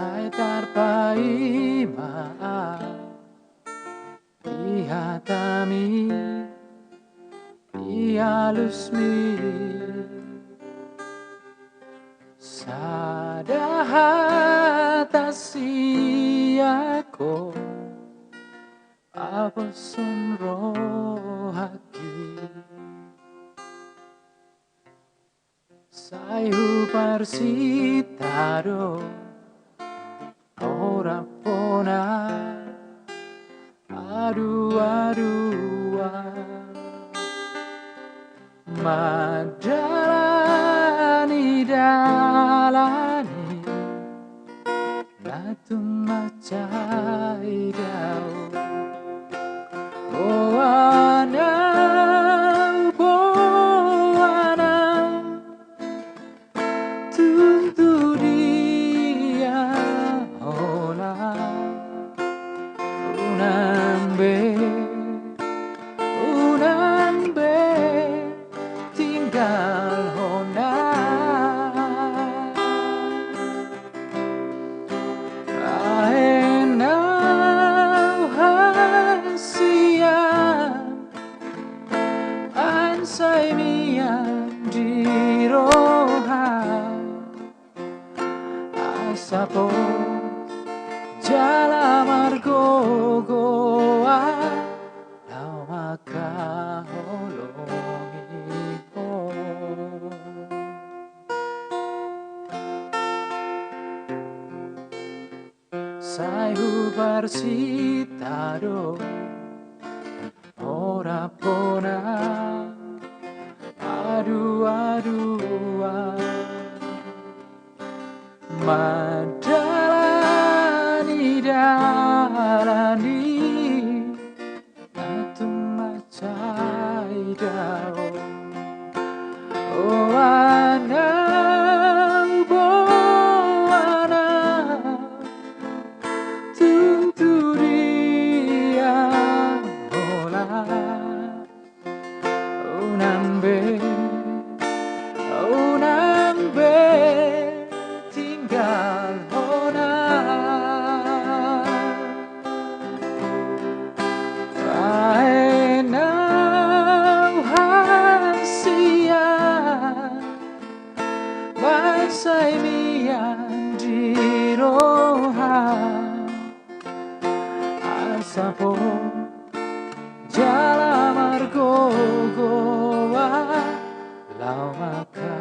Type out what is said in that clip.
Saya terpaima lihat kami dihalus mi sadatasi aku apa sunrohaki sayu parsitaro ora pona adu-adua madalani dalani latung macai dau boana boana tuntu dia ola unambe tinggal hona aenau hasian ansai mian di roha asapo jala margo goa lau maka holongi po sayu parsitado ora pona adu-adua madalani dalani latung macai dao oana boana tuntu dia ola unambe tinggal hona aenau hasian bansai mian di roha asapo jala margo goa lau maka